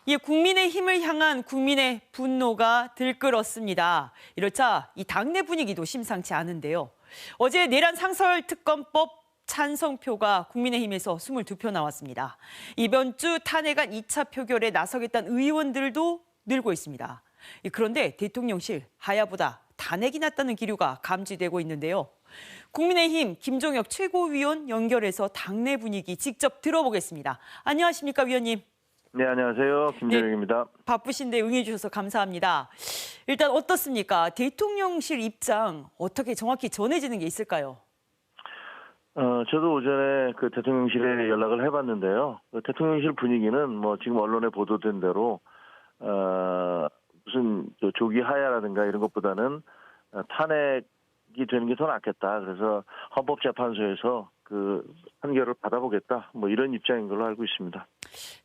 이 국민의힘을 향한 국민의 분노가 들끓었습니다. 이렇자 이 당내 분위기도 심상치 않은데요. 어제 내란 상설특검법 찬성표가 국민의힘에서 22표 나왔습니다. 이번 주 탄핵안 2차 표결에 나서겠다는 의원들도 늘고 있습니다. 그런데 대통령실 하야보다 탄핵이 낫다는 기류가 감지되고 있는데요. 국민의힘 김종혁 최고위원 연결해서 당내 분위기 직접 들어보겠습니다. 안녕하십니까, 위원님? 네, 안녕하세요. 김정혁입니다. 네, 바쁘신데 응해주셔서 감사합니다. 일단 어떻습니까? 대통령실 입장 어떻게 정확히 전해지는 게 있을까요? 저도 오전에 그 대통령실에 연락을 해봤는데요. 그 대통령실 분위기는 뭐 지금 언론에 보도된 대로 무슨 조기 하야라든가 이런 것보다는 탄핵이 되는 게 더 낫겠다. 그래서 헌법재판소에서 그 판결을 받아보겠다. 뭐 이런 입장인 걸로 알고 있습니다.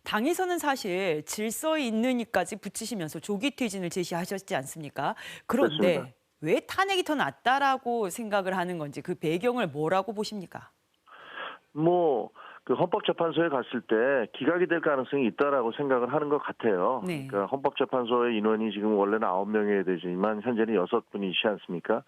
당에서는 사실 질서 있느니까지 붙이시면서 조기 퇴진을 제시하셨지 않습니까? 그런데 그렇습니다. 왜 탄핵이 더 낫다라고 생각을 하는 건지 그 배경을 뭐라고 보십니까? 뭐 그 헌법재판소에 갔을 때 기각이 될 가능성이 있다라고 생각을 하는 것 같아요. 네. 그러니까 헌법재판소의 인원이 지금 원래는 9명이어야 되지만 현재는 6분이시지 않습니까?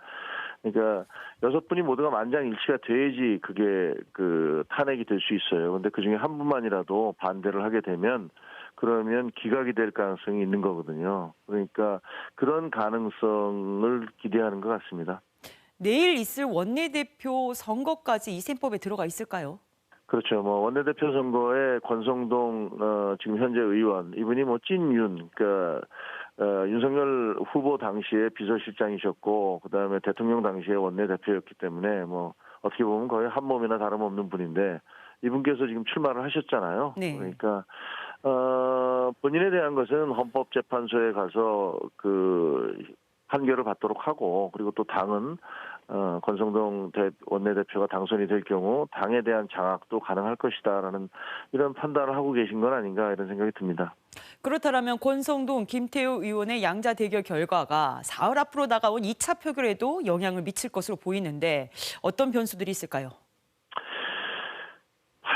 그러니까 6분이 모두가 만장일치가 돼야지 그게 그 탄핵이 될 수 있어요. 근데 그중에 한 분만이라도 반대를 하게 되면 그러면 기각이 될 가능성이 있는 거거든요. 그러니까 그런 가능성을 기대하는 것 같습니다. 내일 있을 원내대표 선거까지 이 셈법에 들어가 있을까요? 그렇죠. 뭐 원내대표 선거에 권성동 지금 현재 의원 이분이 뭐 찐윤 그러니까 윤석열 후보 당시에 비서실장이셨고 그다음에 대통령 당시에 원내대표였기 때문에 뭐 어떻게 보면 거의 한 몸이나 다름없는 분인데 이분께서 지금 출마를 하셨잖아요. 네. 그러니까 본인에 대한 것은 헌법재판소에 가서 그 판결을 받도록 하고 그리고 또 당은 권성동 원내대표가 당선이 될 경우 당에 대한 장악도 가능할 것이다라는 이런 판단을 하고 계신 건 아닌가 이런 생각이 듭니다. 그렇다면 권성동, 김태우 의원의 양자 대결 결과가 사흘 앞으로 다가온 2차 표결에도 영향을 미칠 것으로 보이는데 어떤 변수들이 있을까요?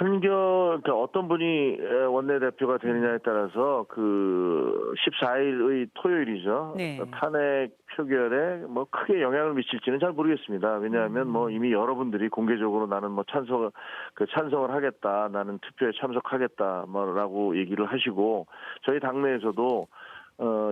그러니까 어떤 분이 원내대표가 되느냐에 따라서 그 14일의 토요일이죠. 네. 탄핵 표결에 뭐 크게 영향을 미칠지는 잘 모르겠습니다. 왜냐하면 뭐 이미 여러분들이 공개적으로 나는 뭐 찬성을 하겠다, 나는 투표에 참석하겠다, 뭐라고 얘기를 하시고 저희 당내에서도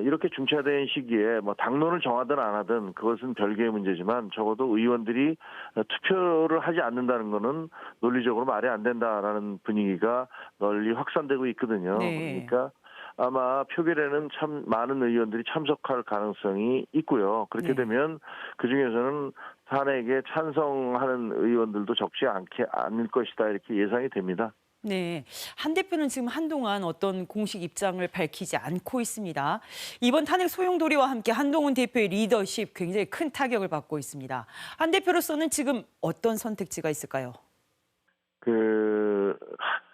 이렇게 중차대한 시기에 뭐 당론을 정하든 안 하든 그것은 별개의 문제지만 적어도 의원들이 투표를 하지 않는다는 거는 논리적으로 말이 안 된다라는 분위기가 널리 확산되고 있거든요. 네. 그러니까 아마 표결에는 참 많은 의원들이 참석할 가능성이 있고요. 그렇게 네. 되면 그중에서는 탄핵에 찬성하는 의원들도 적지 않을 것이다 이렇게 예상이 됩니다. 네, 한 대표는 지금 한동안 어떤 공식 입장을 밝히지 않고 있습니다. 이번 탄핵 소용돌이와 함께 한동훈 대표의 리더십 굉장히 큰 타격을 받고 있습니다. 한 대표로서는 지금 어떤 선택지가 있을까요?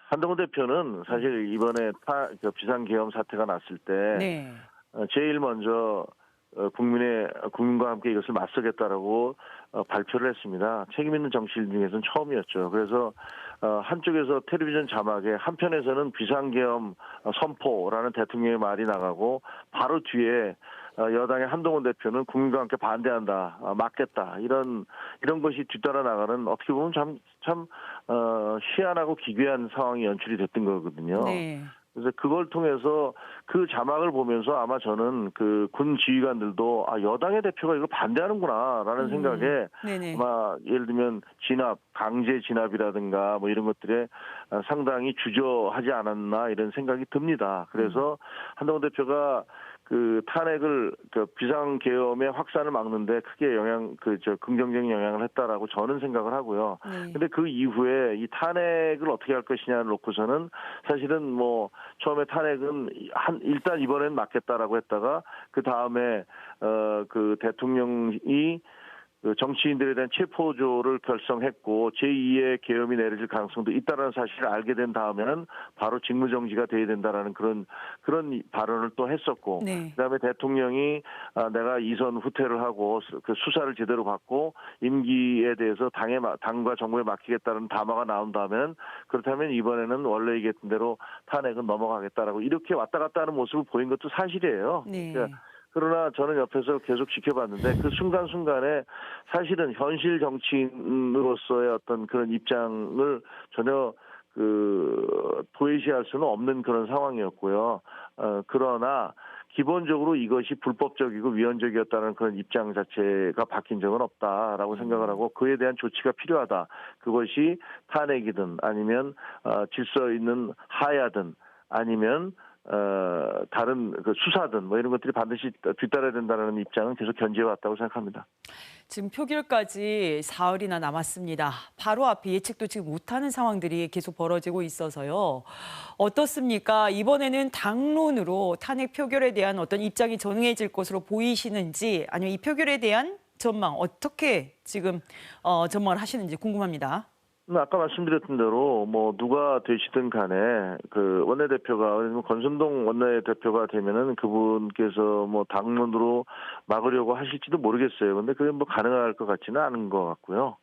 한동훈 대표는 사실 이번에 비상계엄 사태가 났을 때 네. 제일 먼저 국민과 함께 이것을 맞서겠다라고 발표를 했습니다. 책임 있는 정치인 중에서는 처음이었죠. 그래서 한쪽에서 텔레비전 자막에 한편에서는 비상계엄 선포라는 대통령의 말이 나가고 바로 뒤에 여당의 한동훈 대표는 국민과 함께 반대한다, 막겠다 이런 것이 뒤따라 나가는 어떻게 보면 참 희한하고 기괴한 상황이 연출이 됐던 거거든요. 네. 그래서 그걸 통해서 그 자막을 보면서 아마 저는 그 군 지휘관들도 여당의 대표가 이걸 반대하는구나라는 생각에 네네. 아마 예를 들면 강제 진압이라든가 뭐 이런 것들에 상당히 주저하지 않았나 이런 생각이 듭니다. 그래서 한동훈 대표가 그 탄핵을 비상계엄의 확산을 막는데 크게 긍정적인 영향을 했다라고 저는 생각을 하고요. 네. 근데 그 이후에 이 탄핵을 어떻게 할 것이냐를 놓고서는 사실은 뭐 처음에 탄핵은 일단 이번엔 막겠다라고 했다가 그 다음에 그 대통령이 그 정치인들에 대한 체포조를 결성했고 제2의 계엄이 내려질 가능성도 있다는 사실을 알게 된 다음에는 바로 직무정지가 돼야 된다라는 그런 발언을 또 했었고 네. 그다음에 대통령이 내가 이선 후퇴를 하고 그 수사를 제대로 받고 임기에 대해서 당과 정부에 맡기겠다는 담화가 나온 다음에는 그렇다면 이번에는 원래 얘기했던 대로 탄핵은 넘어가겠다라고 이렇게 왔다 갔다 하는 모습을 보인 것도 사실이에요. 네. 그러니까 그러나 저는 옆에서 계속 지켜봤는데 그 순간순간에 사실은 현실 정치인으로서의 어떤 그런 입장을 전혀 도외시할 수는 없는 그런 상황이었고요. 그러나 기본적으로 이것이 불법적이고 위헌적이었다는 그런 입장 자체가 바뀐 적은 없다라고 생각을 하고 그에 대한 조치가 필요하다. 그것이 탄핵이든 아니면 질서 있는 하야든 아니면 다른 그 수사든 뭐 이런 것들이 반드시 뒤따라야 된다는 입장은 계속 견지해 왔다고 생각합니다. 지금 표결까지 사흘이나 남았습니다. 바로 앞에 예측도 지금 못하는 상황들이 계속 벌어지고 있어서요. 어떻습니까? 이번에는 당론으로 탄핵 표결에 대한 어떤 입장이 정해질 것으로 보이시는지 아니면 이 표결에 대한 전망 어떻게 지금 전망을 하시는지 궁금합니다. 아까 말씀드렸던 대로 뭐 누가 되시든 간에 그 원내대표가 권선동 원내대표가 되면은 그분께서 뭐 당론으로 막으려고 하실지도 모르겠어요. 근데 그게 뭐 가능할 것 같지는 않은 것 같고요.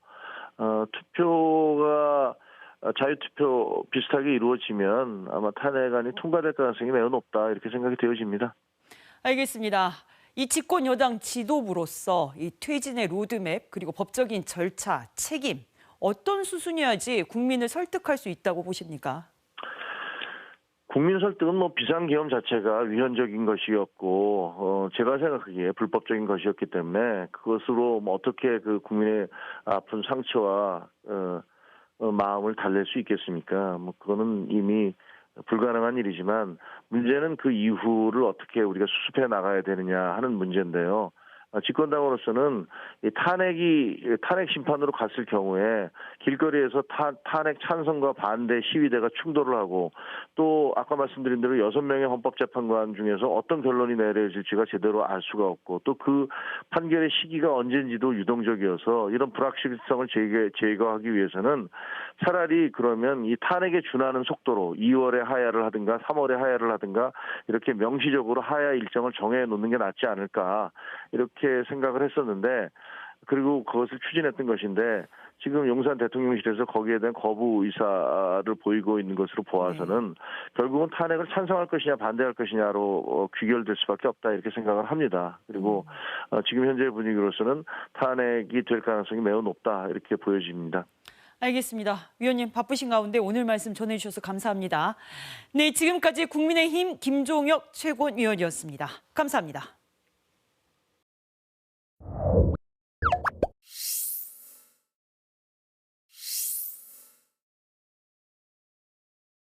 투표가 자유투표 비슷하게 이루어지면 아마 탄핵안이 통과될 가능성이 매우 높다 이렇게 생각이 되어집니다. 알겠습니다. 이 집권 여당 지도부로서 이 퇴진의 로드맵 그리고 법적인 절차, 책임 어떤 수순이어야지 국민을 설득할 수 있다고 보십니까? 국민 설득은 뭐 비상계엄 자체가 위헌적인 것이었고 제가 생각하기에 불법적인 것이었기 때문에 그것으로 뭐 어떻게 그 국민의 아픈 상처와 마음을 달랠 수 있겠습니까? 뭐 그거는 이미 불가능한 일이지만 문제는 그 이후를 어떻게 우리가 수습해 나가야 되느냐 하는 문제인데요. 집권당으로서는 이 탄핵 심판으로 갔을 경우에 길거리에서 탄핵 찬성과 반대 시위대가 충돌을 하고 또 아까 말씀드린 대로 6명의 헌법재판관 중에서 어떤 결론이 내려질지가 제대로 알 수가 없고 또 그 판결의 시기가 언제인지도 유동적이어서 이런 불확실성을 제거하기 위해서는 차라리 그러면 이 탄핵에 준하는 속도로 2월에 하야를 하든가 3월에 하야를 하든가 이렇게 명시적으로 하야 일정을 정해 놓는 게 낫지 않을까 이렇게 생각을 했었는데 그리고 그것을 추진했던 것인데 지금 용산 대통령실에서 거기에 대한 거부 의사를 보이고 있는 것으로 보아서는 결국은 탄핵을 찬성할 것이냐 반대할 것이냐로 귀결될 수밖에 없다 이렇게 생각을 합니다. 그리고 지금 현재 분위기로서는 탄핵이 될 가능성이 매우 높다 이렇게 보여집니다. 알겠습니다. 위원님 바쁘신 가운데 오늘 말씀 전해주셔서 감사합니다. 네, 지금까지 국민의힘 김종혁 최고위원이었습니다. 감사합니다.